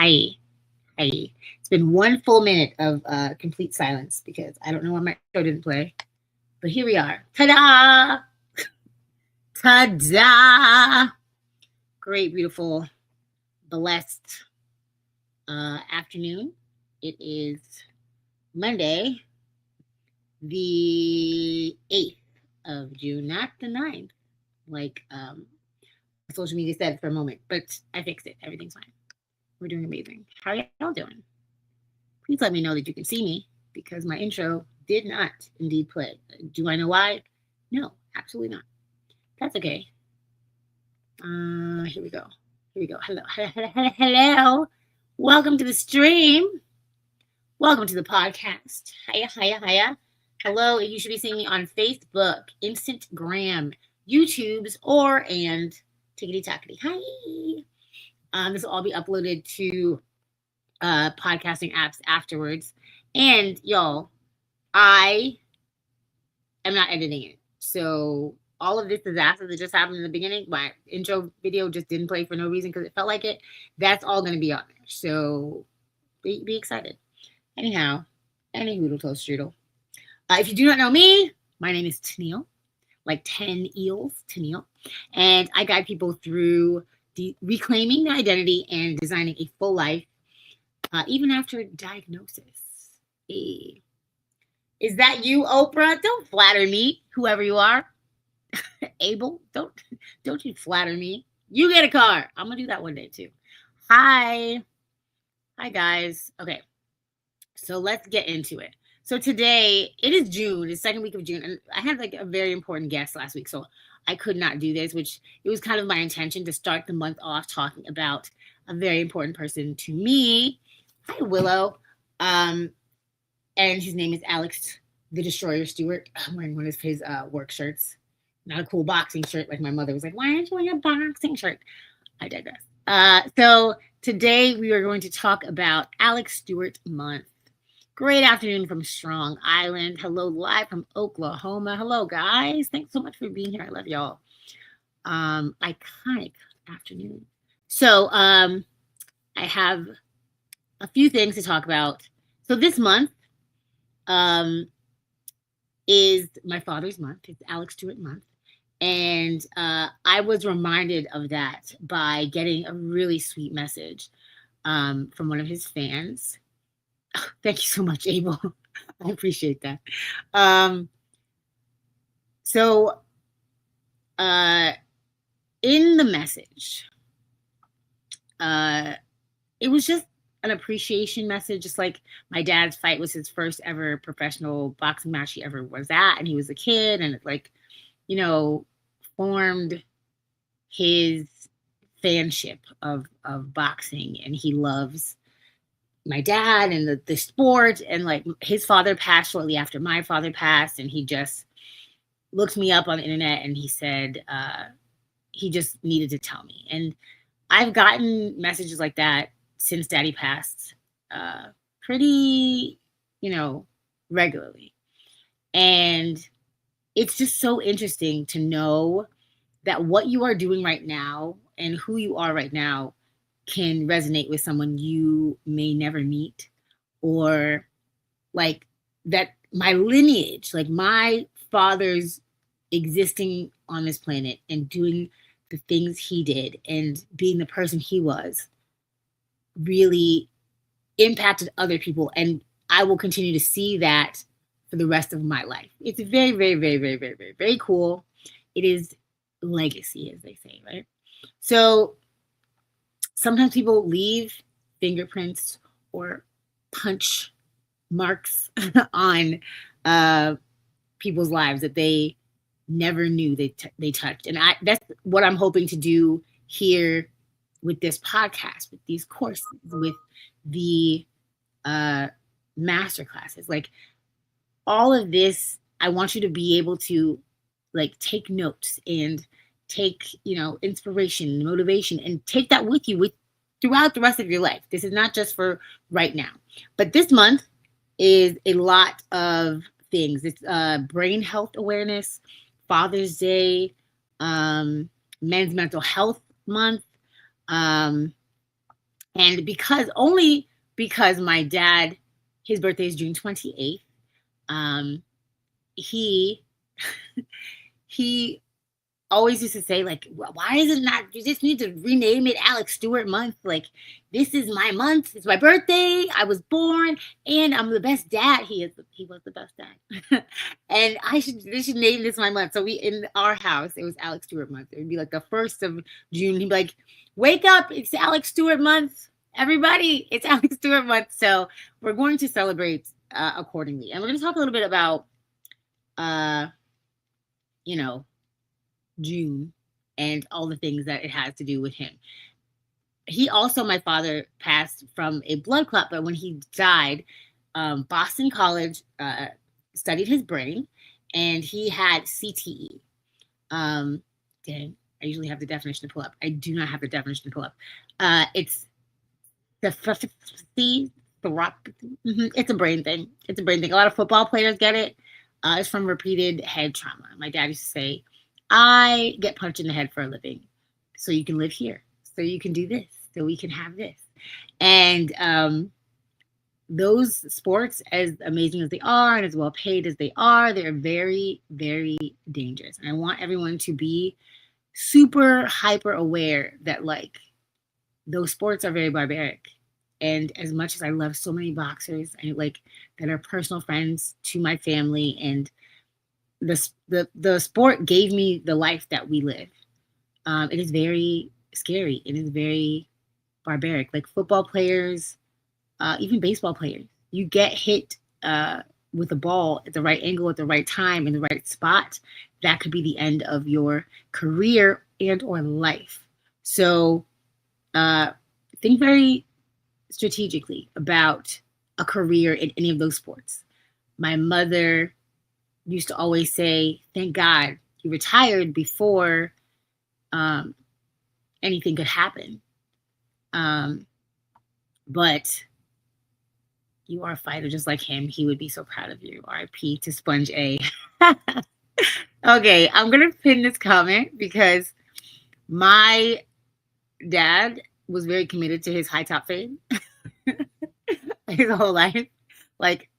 Hi. Hi. It's been one full minute of complete silence because I don't know why my show didn't play. But here we are. Ta-da! Ta-da! Great, beautiful, blessed afternoon. It is Monday, the 8th of June, not the 9th, like social media said for a moment, but I fixed it. Everything's fine. We're doing amazing. How are y'all doing? Please let me know that you can see me because my intro did not indeed play. Do I know why? No, absolutely not. That's okay. Here we go. Here we go. Hello. Hello. Welcome to the stream. Welcome to the podcast. Hiya. Hello. You should be seeing me on Facebook, Instagram, YouTube's, and tickety tackety. Hi. This will all be uploaded to podcasting apps afterwards. And y'all, I am not editing it. So all of this disaster that just happened in the beginning, my intro video just didn't play for no reason because it felt like it. That's all going to be on there. So be excited. Anyhow, any hoodle toast strudel. If you do not know me, my name is Tenille, like 10 eels, Tenille. And I guide people through reclaiming their identity and designing a full life, even after diagnosis. Hey. Is that you, Oprah? Don't flatter me, whoever you are. Abel, don't you flatter me. You get a car. I'm gonna do that one day too. Hi guys. Okay, so let's get into it. So today it is June, the second week of June, and I had like a very important guest last week, so I could not do this, which it was kind of my intention to start the month off talking about a very important person to me. Hi, Willow. And his name is Alex the Destroyer Stewart. I'm wearing one of his work shirts. Not a cool boxing shirt like my mother was like, why aren't you wearing a boxing shirt? I digress. So today we are going to talk about Alex Stewart Month. Great afternoon from Strong Island. Hello, live from Oklahoma. Hello, guys. Thanks so much for being here. I love y'all. Iconic afternoon. So I have a few things to talk about. So this month is my father's month. It's Alex Stewart Month. And I was reminded of that by getting a really sweet message from one of his fans. Oh, thank you so much, Abel. I appreciate that. So in the message, it was just an appreciation message, just like my dad's fight was his first ever professional boxing match he ever was at, and he was a kid, and it like, you know, formed his fanship of boxing, and he loves my dad and the sport, and like his father passed shortly after my father passed, and he just looked me up on the internet and he said he just needed to tell me. And I've gotten messages like that since daddy passed pretty, regularly. And it's just so interesting to know that what you are doing right now and who you are right now can resonate with someone you may never meet, or like that my lineage, like my father's existing on this planet and doing the things he did and being the person he was really impacted other people, and I will continue to see that for the rest of my life. It's very, very, very, very, very, very, very cool. It is legacy, as they say, right? So sometimes people leave fingerprints or punch marks on people's lives that they never knew they touched, and that's what I'm hoping to do here with this podcast, with these courses, with the master classes. Like all of this, I want you to be able to like take notes and take, inspiration, motivation, and take that with you throughout the rest of your life. This is not just for right now, but this month is a lot of things. It's brain health awareness, Father's Day, Men's Mental Health Month, And only because my dad, his birthday is June 28th, um, he he always used to say, like, why is it not, you just need to rename it Alex Stewart Month. Like, this is my month. It's my birthday. I was born and I'm the best dad. He was the best dad. And they should name this my month. So in our house, it was Alex Stewart Month. It would be like the 1st of June. He'd be like, wake up. It's Alex Stewart Month. Everybody, it's Alex Stewart Month. So we're going to celebrate accordingly. And we're going to talk a little bit about, you know, June and all the things that it has to do with him. He also, my father, passed from a blood clot, but when he died, Boston College studied his brain, and he had CTE. Dang, I usually have the definition to pull up. I do not have the definition to pull up. It's the it's a brain thing. It's a brain thing. A lot of football players get it. It's from repeated head trauma. My dad used to say, I get punched in the head for a living, so you can live here, so you can do this, so we can have this. And those sports, as amazing as they are and as well paid as they are, they're very, very dangerous. And I want everyone to be super hyper aware that, like, those sports are very barbaric. And as much as I love so many boxers and like that are personal friends to my family, and the sport gave me the life that we live, it is very scary. It is very barbaric. Like football players, even baseball players, you get hit with a ball at the right angle, at the right time, in the right spot. That could be the end of your career and or life. So think very strategically about a career in any of those sports. My mother used to always say, thank God you retired before anything could happen. But you are a fighter just like him. He would be so proud of you. RIP to Sponge A. Okay, I'm going to pin this comment because my dad was very committed to his high top fade his whole life. Like,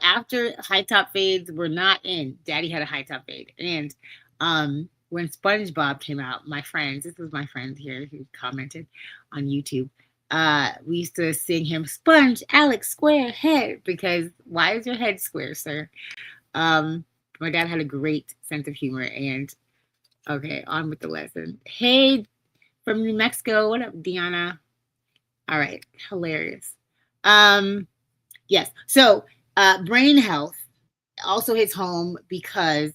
after high top fades were not in, Daddy had a high top fade. And when SpongeBob came out, this was my friend here who commented on YouTube. We used to sing him Sponge Alex Square Head, because why is your head square, sir? My dad had a great sense of humor. And okay, on with the lesson. Hey, from New Mexico, what up, Deanna? All right, hilarious. Yes, so brain health also hits home because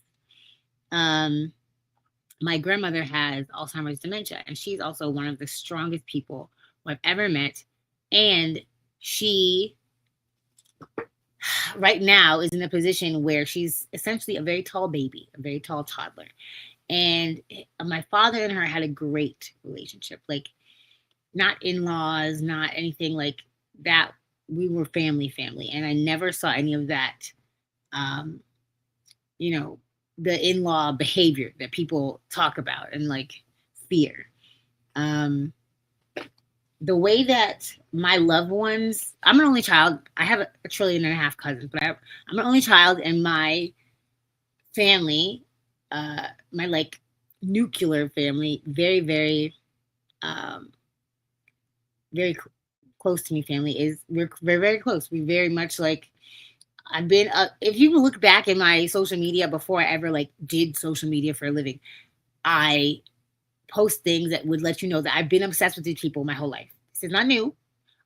my grandmother has Alzheimer's dementia, and she's also one of the strongest people I've ever met. And she right now is in a position where she's essentially a very tall baby, a very tall toddler. And my father and her had a great relationship, like not in-laws, not anything like that. We were family. And I never saw any of that, the in-law behavior that people talk about and like fear. The way that my loved ones, I'm an only child. I have a trillion and a half cousins, but I'm an only child, and my family, my like nuclear family, very, very, very close to me family we're very, very close. We very much like, I've been, if you look back in my social media before I ever like did social media for a living, I post things that would let you know that I've been obsessed with these people my whole life. This is not new.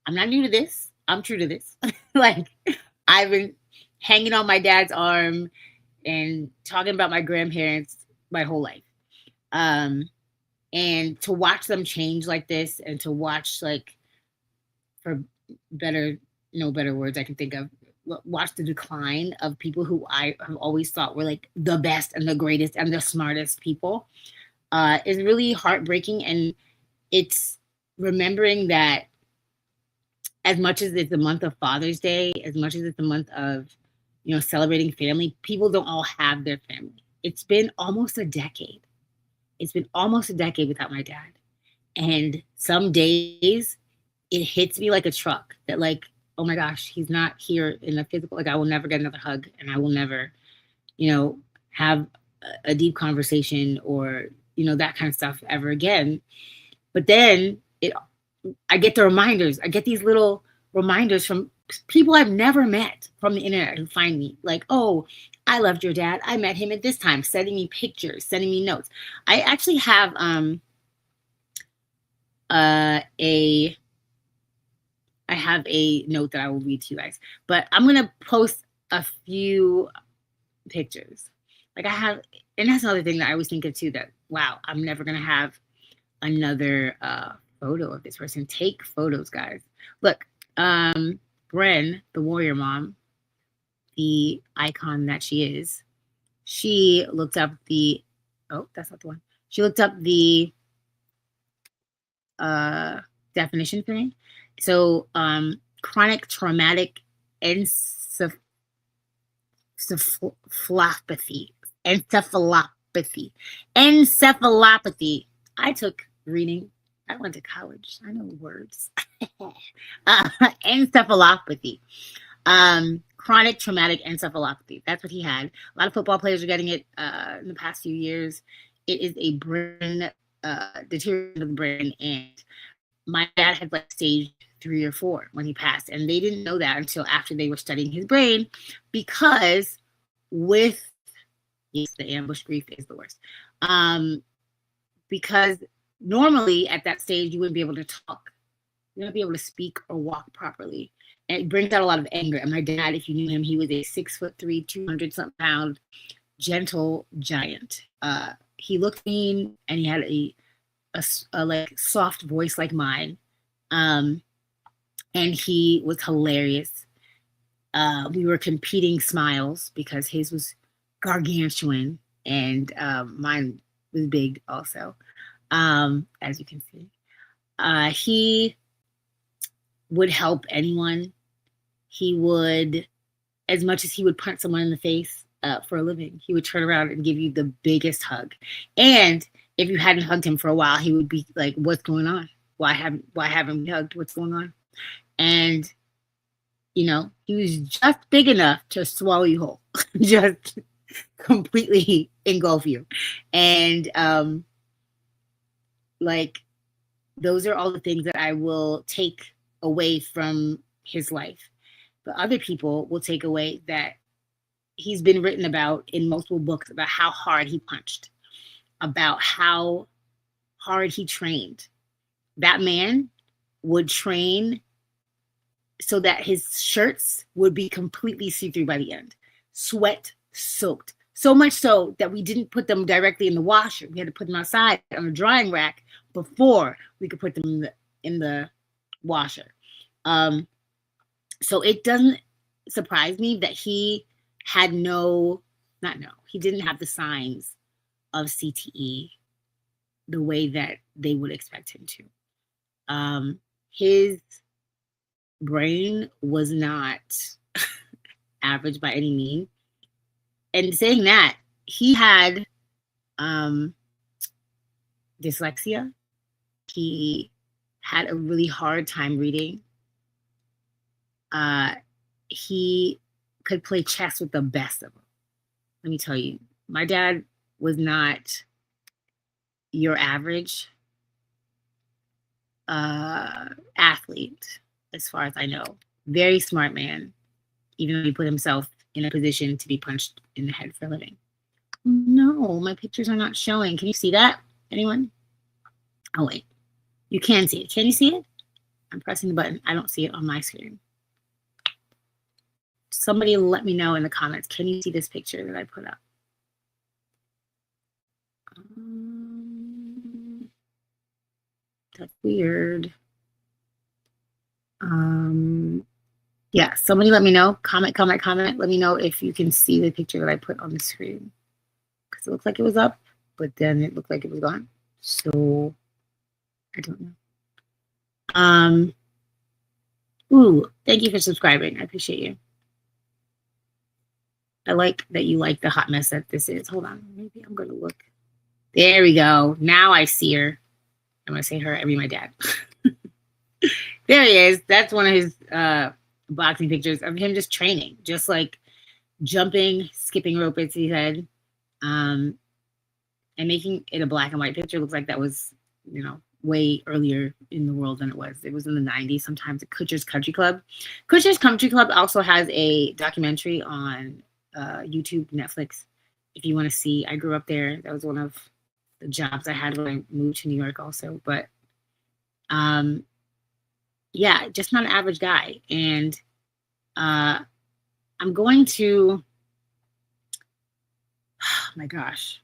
I'm not new to this. I'm true to this. Like, I've been hanging on my dad's arm and talking about my grandparents my whole life. And to watch them change like this, and to watch, like, for no better words I can think of, watch the decline of people who I have always thought were like the best and the greatest and the smartest people, is really heartbreaking. And it's remembering that as much as it's the month of Father's Day, as much as it's the month of, celebrating family, people don't all have their family. It's been almost a decade. It's been almost a decade without my dad. And some days it hits me like a truck that like, oh my gosh, he's not here in the physical. Like I will never get another hug, and I will never, you know, have a deep conversation or, you know, that kind of stuff ever again. But then I get the reminders. I get these little reminders from people I've never met from the internet who find me like, oh, I loved your dad. I met him at this time, sending me pictures, sending me notes. I actually have a I have a note that I will read to you guys, but I'm gonna post a few pictures. Like I have, and that's another thing that I always think of too. That wow, I'm never gonna have another photo of this person. Take photos, guys. Look, Bren, the warrior mom, the icon that she is, she looked up the. Oh, that's not the one. She looked up the definition for me. So, chronic traumatic encephalopathy. Encephalopathy. I took reading. I went to college. I know words. Encephalopathy. Chronic traumatic encephalopathy. That's what he had. A lot of football players are getting it in the past few years. It is a brain deterioration of the brain, and my dad had like stage 3 or 4 when he passed, and they didn't know that until after they were studying his brain, because with yes, the ambush grief is the worst. Because normally at that stage you wouldn't be able to talk, you wouldn't be able to speak or walk properly, and it brings out a lot of anger. And my dad, if you knew him, he was a 6'3", 200 something pound, gentle giant. He looked mean, and he had a like soft voice like mine, and he was hilarious. We were competing smiles because his was gargantuan and mine was big also, as you can see. He would help anyone. He would, as much as he would punch someone in the face for a living, he would turn around and give you the biggest hug. And if you hadn't hugged him for a while, he would be like, what's going on? Why haven't we hugged? What's going on? And, you know, he was just big enough to swallow you whole, just completely engulf you. And like, those are all the things that I will take away from his life. But other people will take away that he's been written about in multiple books about how hard he punched, about how hard he trained. That man would train so that his shirts would be completely see-through by the end, sweat soaked. So much so that we didn't put them directly in the washer. We had to put them outside on a drying rack before we could put them in the washer. So it doesn't surprise me that he had he didn't have the signs of CTE the way that they would expect him to. His brain was not average by any means. And saying that, he had dyslexia. He had a really hard time reading. He could play chess with the best of them. Let me tell you, my dad was not your average athlete, as far as I know. Very smart man, even though he put himself in a position to be punched in the head for a living. No, my pictures are not showing. Can you see that? Anyone? Oh, wait. You can see it. Can you see it? I'm pressing the button. I don't see it on my screen. Somebody let me know in the comments. Can you see this picture that I put up? That's weird. Yeah, somebody let me know. Comment. Let me know if you can see the picture that I put on the screen. Because it looks like it was up, but then it looked like it was gone. So I don't know. Ooh, thank you for subscribing. I appreciate you. I like that you like the hot mess that this is. Hold on. Maybe I'm going to look. There we go. Now I see her. I'm going to say her. I mean my dad. There he is. That's one of his boxing pictures of him just training, just like jumping, skipping rope, as he said, um, and making it a black and white picture. Looks like that was, way earlier in the world than it was. It was in the 90s, sometimes at Kutcher's Country Club. Kutcher's Country Club also has a documentary on YouTube, Netflix, if you want to see. I grew up there. That was one of the jobs I had when I moved to New York also. But yeah, just not an average guy. And I'm going to, oh my gosh,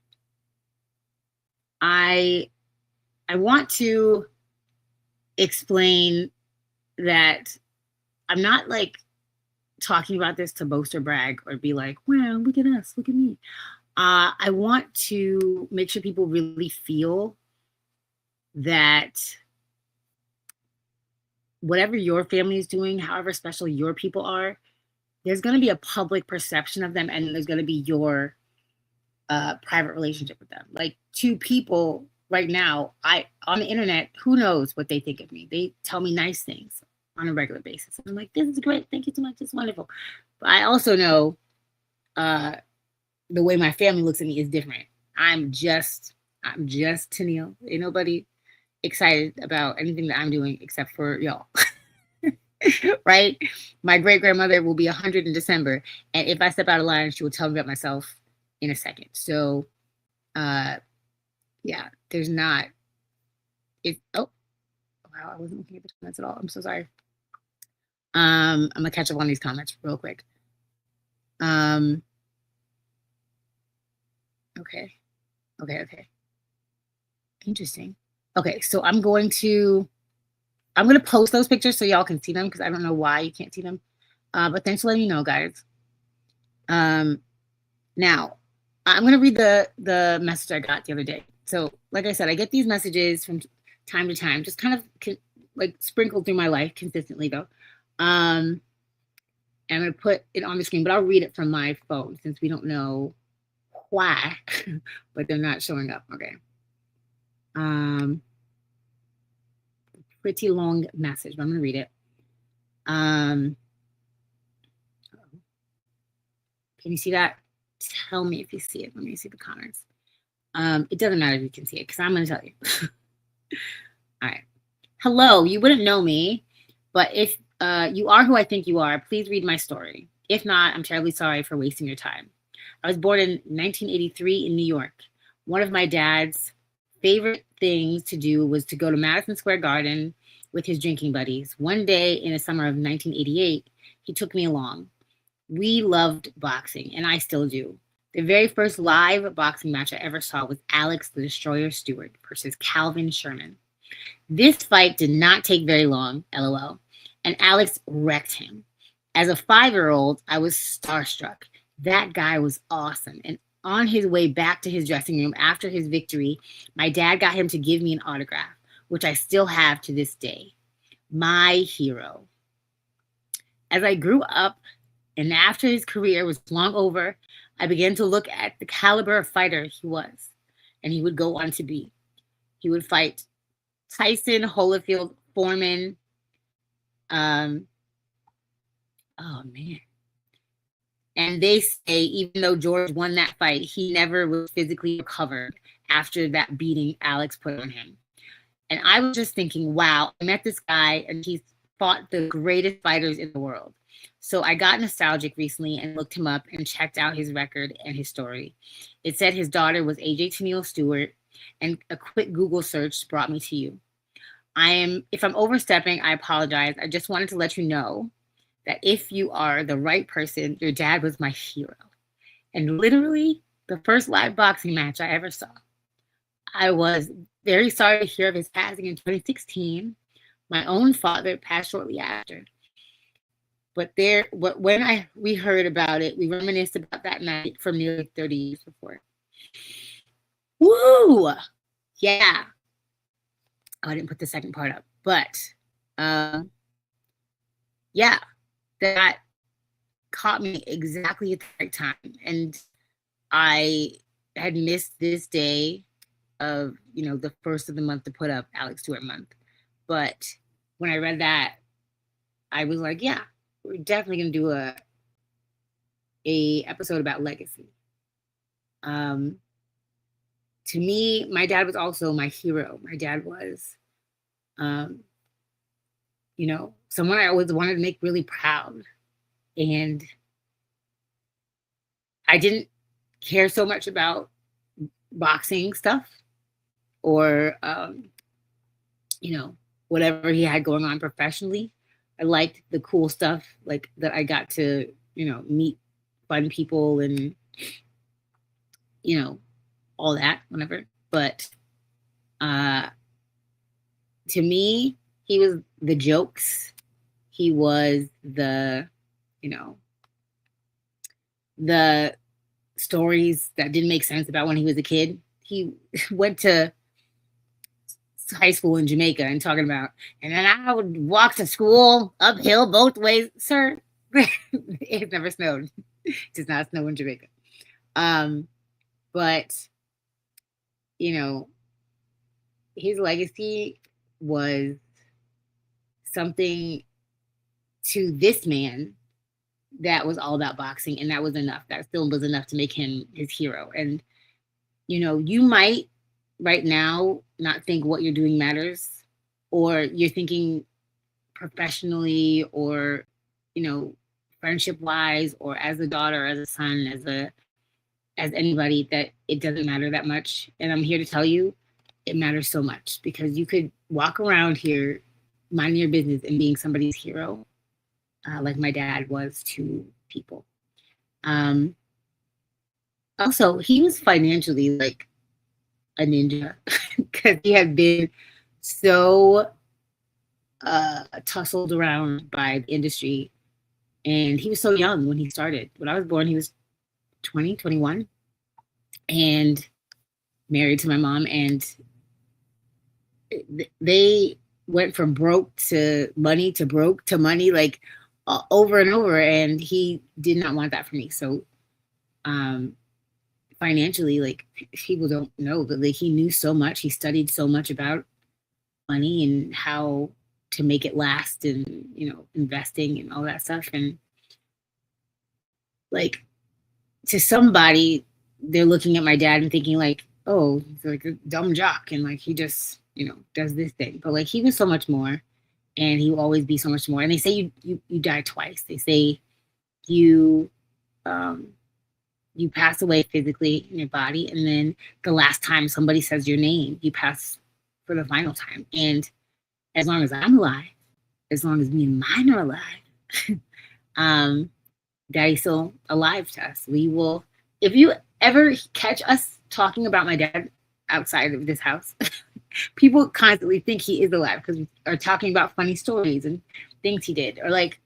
I want to explain that I'm not like talking about this to boast or brag or be like, well, look at us, look at me. I want to make sure people really feel that whatever your family is doing, however special your people are, there's going to be a public perception of them, and there's going to be your private relationship with them. Like, two people right now, on the internet, who knows what they think of me? They tell me nice things on a regular basis. I'm like, this is great. Thank you so much. It's wonderful. But I also know the way my family looks at me is different. I'm just Tenille. Ain't nobody excited about anything that I'm doing except for y'all. Right? My great grandmother will be 100 in December, and if I step out of line, she will tell me about myself in a second. So, yeah, there's not. Oh, wow, I wasn't looking at the comments at all. I'm so sorry. I'm gonna catch up on these comments real quick. Okay. Interesting. Okay, so I'm going to post those pictures so y'all can see them, because I don't know why you can't see them. But thanks for letting me know, guys. Now, I'm going to read the message I got the other day. So, like I said, I get these messages from time to time, just kind of like sprinkled through my life consistently, though. And I'm going to put it on the screen, but I'll read it from my phone since we don't know why, but they're not showing up. Okay. Pretty long message, but I'm going to read it. Can you see that? Tell me if you see it. Let me see the comments. It doesn't matter if you can see it, because I'm going to tell you. All right. Hello, you wouldn't know me, but if you are who I think you are, please read my story. If not, I'm terribly sorry for wasting your time. I was born in 1983 in New York. One of my dad's favorite things to do was to go to Madison Square Garden with his drinking buddies. One day in the summer of 1988, he took me along. We loved boxing, and I still do. The very first live boxing match I ever saw was Alex the Destroyer Stewart versus Calvin Sherman. This fight did not take very long, LOL, and Alex wrecked him. As a 5-year-old, I was starstruck. That guy was awesome. And on his way back to his dressing room after his victory, my dad got him to give me an autograph, which I still have to this day. My hero. As I grew up, and after his career was long over, I began to look at the caliber of fighter he was, and he would go on to be. He would fight Tyson, Holyfield, Foreman. Oh, man. And they say, even though George won that fight, he never was physically recovered after that beating Alex put on him. And I was just thinking, wow, I met this guy, and he's fought the greatest fighters in the world. So I got nostalgic recently and looked him up and checked out his record and his story. It said his daughter was AJ Tenille Stewart, and a quick Google search brought me to you. If I'm overstepping, I apologize. I just wanted to let you know that if you are the right person, your dad was my hero. And literally the first live boxing match I ever saw. I was very sorry to hear of his passing in 2016. My own father passed shortly after. But when we heard about it, we reminisced about that night from nearly 30 years before. Woo! Yeah. Oh, I didn't put the second part up. But yeah, that caught me exactly at the right time. And I had missed this day of, the first of the month to put up Alex Stewart Month. But when I read that, I was like, yeah, we're definitely gonna do a episode about legacy. Um, to me, my dad was also my hero. My dad was, um, someone I always wanted to make really proud. And I didn't care so much about boxing stuff or, whatever he had going on professionally. I liked the cool stuff, like that I got to, meet fun people and, you know, all that, whatever. But uh, to me, he was the jokes. He was you know, the stories that didn't make sense about when he was a kid. He went to high school in Jamaica and talking about, and then I would walk to school uphill both ways. Sir, it never snowed. It does not snow in Jamaica. But, you know, his legacy was something to this man that was all about boxing, and that was enough. That still was enough to make him his hero. And, you might right now not think what you're doing matters, or you're thinking professionally or, friendship wise, or as a daughter, as a son, as anybody, that it doesn't matter that much. And I'm here to tell you it matters so much, because you could walk around here minding your business and being somebody's hero, like my dad was to people. Also, he was financially like a ninja, because he had been so tussled around by the industry. And he was so young when he started. When I was born, he was 20, 21, and married to my mom. And they went from broke to money to broke to money, like over and over. And he did not want that for me. So financially, like, people don't know, but like, he knew so much. He studied so much about money and how to make it last, and, investing and all that stuff. And like, to somebody, they're looking at my dad and thinking like, oh, he's like a dumb jock, and like, he just, does this thing. But like, he was so much more, and he will always be so much more. And they say you die twice. They say you you pass away physically in your body, and then the last time somebody says your name, you pass for the final time. And as long as I'm alive, as long as me and mine are alive, Daddy's still alive to us. We will, if you ever catch us talking about my dad outside of this house, people constantly think he is alive, because we are talking about funny stories and things he did. Or like,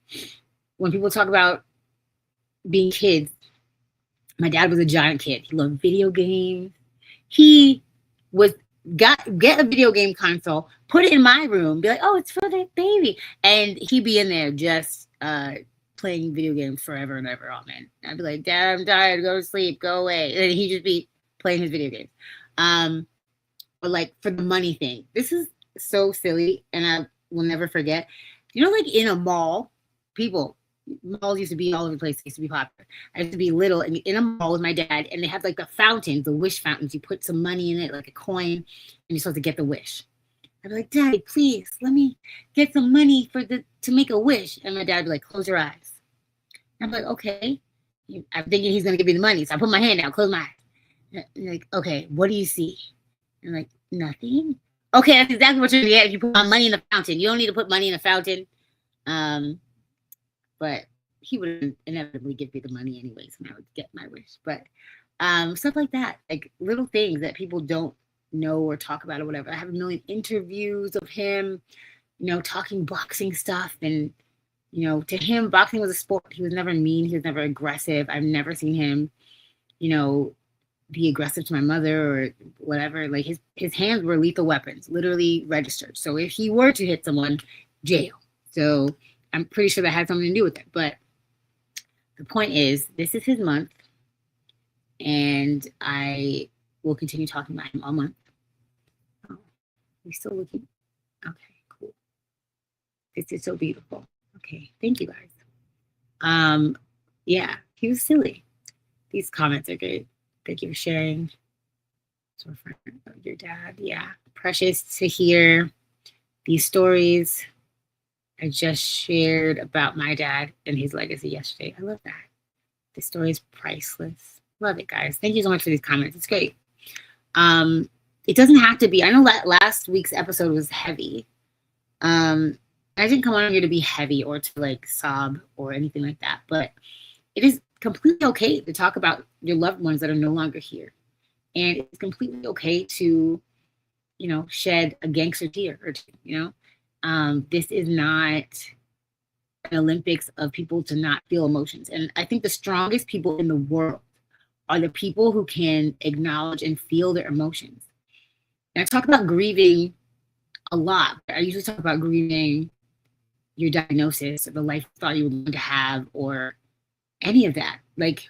when people talk about being kids, my dad was a giant kid. He loved video games. He was get a video game console, put it in my room, be like, oh, it's for the baby. And he'd be in there just playing video games forever and ever. Oh man. I'd be like, Dad, I'm tired, go to sleep, go away. And he'd just be playing his video games. But like, for the money thing, this is so silly, and I will never forget. Like, in a mall, malls used to be all over the place. They used to be popular. I used to be little and in a mall with my dad, and they have like the fountains, the wish fountains. You put some money in it, like a coin, and you're supposed to get the wish. I'd be like, Daddy, please let me get some money to make a wish. And my dad would be like, close your eyes. I'm like, okay. I'm thinking he's gonna give me the money, so I put my hand out, close my eyes. And like, okay, what do you see? I'm like, nothing. Okay, that's exactly what you're gonna get if you put money in the fountain. You don't need to put money in a fountain. But he would inevitably give me the money anyways, and I would get my wish. But stuff like that, like little things that people don't know or talk about or whatever. I have a million interviews of him, talking boxing stuff. And, to him, boxing was a sport. He was never mean. He was never aggressive. I've never seen him, be aggressive to my mother or whatever. Like, his hands were lethal weapons, literally registered. So if he were to hit someone, jail. So I'm pretty sure that had something to do with it. But the point is, this is his month, and I will continue talking about him all month. Oh, we're still looking. Okay, cool. This is so beautiful. Okay, thank you guys. Yeah, he was silly. These comments are great. Thank you for sharing. So for your dad, yeah, precious to hear these stories. I just shared about my dad and his legacy yesterday. I love that. The story is priceless. Love it, guys. Thank you so much for these comments. It's great. It doesn't have to be. I know last week's episode was heavy. I didn't come on here to be heavy or to like sob or anything like that, but it is completely okay to talk about your loved ones that are no longer here. And it's completely okay to, shed a gangster tear or two, This is not an Olympics of people to not feel emotions. And I think the strongest people in the world are the people who can acknowledge and feel their emotions. And I talk about grieving a lot. I usually talk about grieving your diagnosis or the life you thought you were going to have or any of that. Like,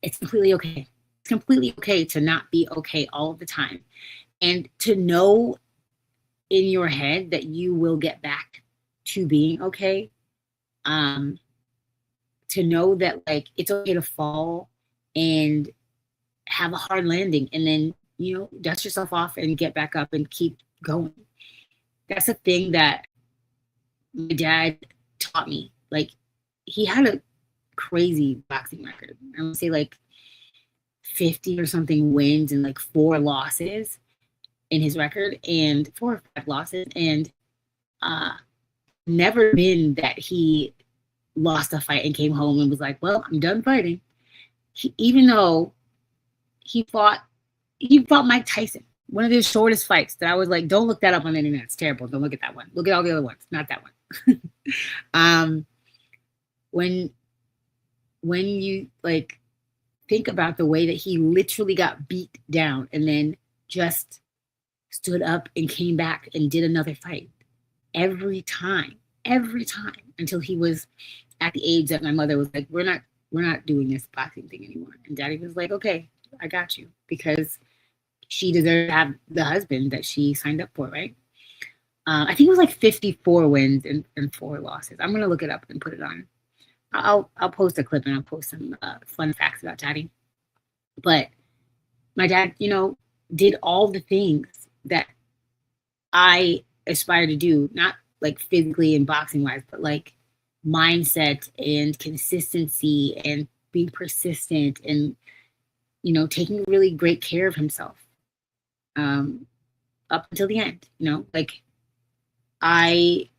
it's completely okay. It's completely okay to not be okay all of the time. And to know in your head that you will get back to being okay. To know that like it's okay to fall and have a hard landing and then, dust yourself off and get back up and keep going. That's a thing that my dad taught me. Like, he had a crazy boxing record. I would say like 50 or something wins and like 4 losses in his record, and 4 or 5 losses, and never been that he lost a fight and came home and was like, well, I'm done fighting. Even though he fought Mike Tyson, one of his shortest fights that I was like, don't look that up on the internet. It's terrible. Don't look at that one. Look at all the other ones, not that one. When you like think about the way that he literally got beat down and then just stood up and came back and did another fight every time until he was at the age that my mother was like, we're not doing this boxing thing anymore. And daddy was like, okay, I got you, because she deserved to have the husband that she signed up for, right? I think it was like 54 wins and 4 losses. I'm gonna look it up and put it on. I'll post a clip and I'll post some fun facts about daddy. But my dad, did all the things that I aspire to do, not like physically and boxing wise, but like mindset and consistency and being persistent and, taking really great care of himself up until the end. Like, I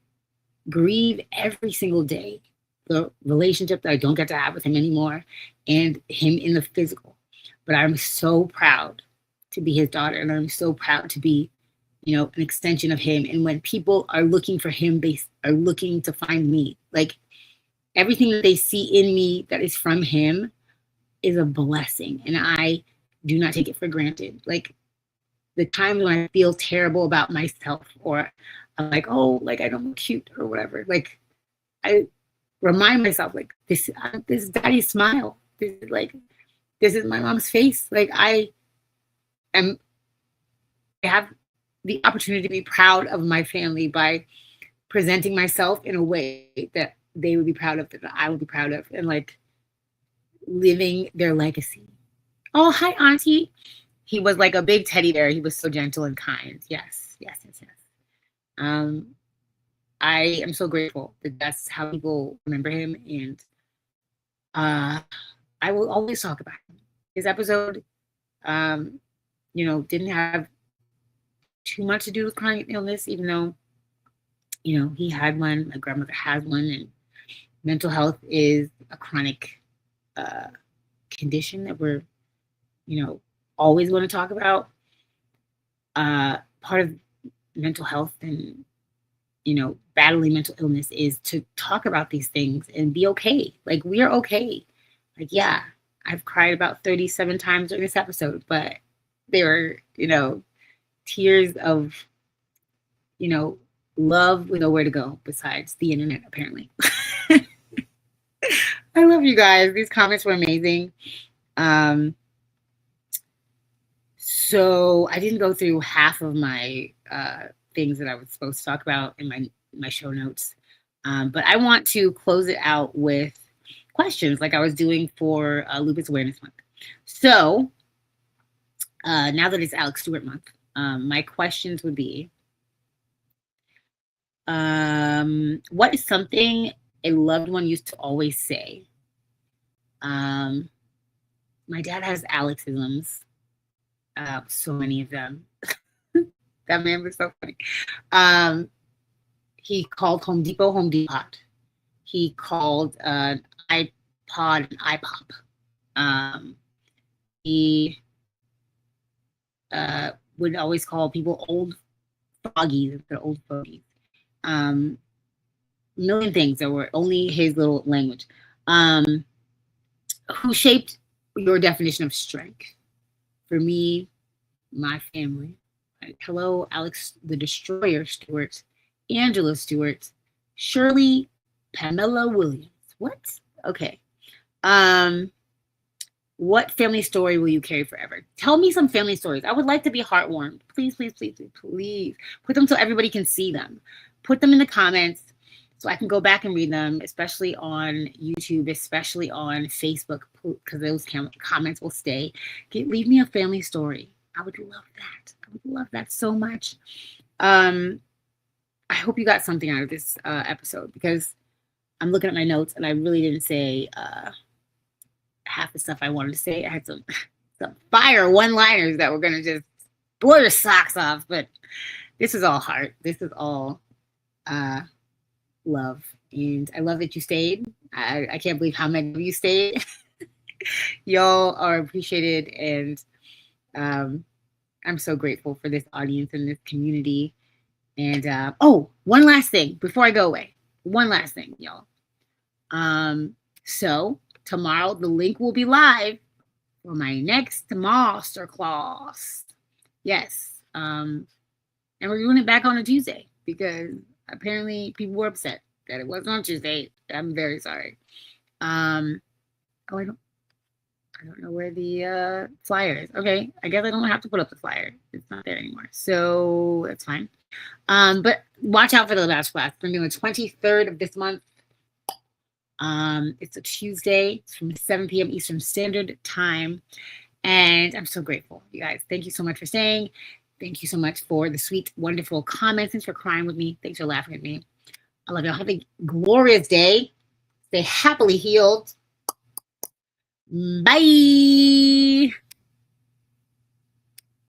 grieve every single day the relationship that I don't get to have with him anymore and him in the physical. But I'm so proud to be his daughter, and I'm so proud to be, an extension of him. And when people are looking for him, they are looking to find me. Like, everything that they see in me that is from him is a blessing, and I do not take it for granted. Like, the times when I feel terrible about myself, or I'm like, oh, like I don't look cute or whatever, like I remind myself, like, this is daddy's smile. This is my mom's face. Like, I have the opportunity to be proud of my family by presenting myself in a way that they would be proud of, that I would be proud of, and like living their legacy. Oh, hi, Auntie. He was like a big teddy bear. He was so gentle and kind. Yes. I am so grateful that that's how people remember him, and I will always talk about him. His episode, didn't have too much to do with chronic illness, even though, he had one. My grandmother has one, and mental health is a chronic condition that we're, always want to talk about. Part of mental health and, battling mental illness is to talk about these things and be okay. Like, we are okay. Like, yeah, I've cried about 37 times during this episode, but they were, tears of, love with nowhere to go besides the internet, apparently. I love you guys. These comments were amazing. So I didn't go through half of my things that I was supposed to talk about in my show notes. But I want to close it out with questions like I was doing for Lupus Awareness Month. So now that it's Alex Stewart Month, my questions would be, what is something a loved one used to always say? My dad has Alexisms, so many of them. That man was so funny. He called Home Depot Home Depot. He called iPod an iPop. He would always call people old fogies, the old fogies. Million things that were only his little language. Who shaped your definition of strength? For me, my family. Hello, Alex the Destroyer Stewart, Angela Stewart, Shirley Pamela Williams. What? Okay. What family story will you carry forever? Tell me some family stories. I would like to be heartwarmed. Please, please, please, please, please. Put them so everybody can see them. Put them in the comments so I can go back and read them, especially on YouTube, especially on Facebook, because those comments will stay. Leave me a family story. I would love that. I would love that so much. I hope you got something out of this episode, because I'm looking at my notes and I really didn't say half the stuff I wanted to say. I had some fire one-liners that were going to just blow your socks off, but this is all heart. This is all love. And I love that you stayed. I can't believe how many of you stayed. Y'all are appreciated, and I'm so grateful for this audience and this community. And oh, one last thing before I go away. One last thing, y'all. So tomorrow the link will be live for my next masterclass. Yes. And we're doing it back on a Tuesday because apparently people were upset that it wasn't on Tuesday. I'm very sorry. Oh, I don't know where the flyer is. Okay, I guess I don't have to put up the flyer. It's not there anymore, so that's fine. But watch out for the last class. We're doing the 23rd of this month. It's a Tuesday. It's from 7 p.m. Eastern Standard Time, and I'm so grateful, you guys. Thank you so much for staying. Thank you so much for the sweet, wonderful comments. Thanks for crying with me. Thanks for laughing at me. I love you. Have a glorious day. Stay happily healed. Bye.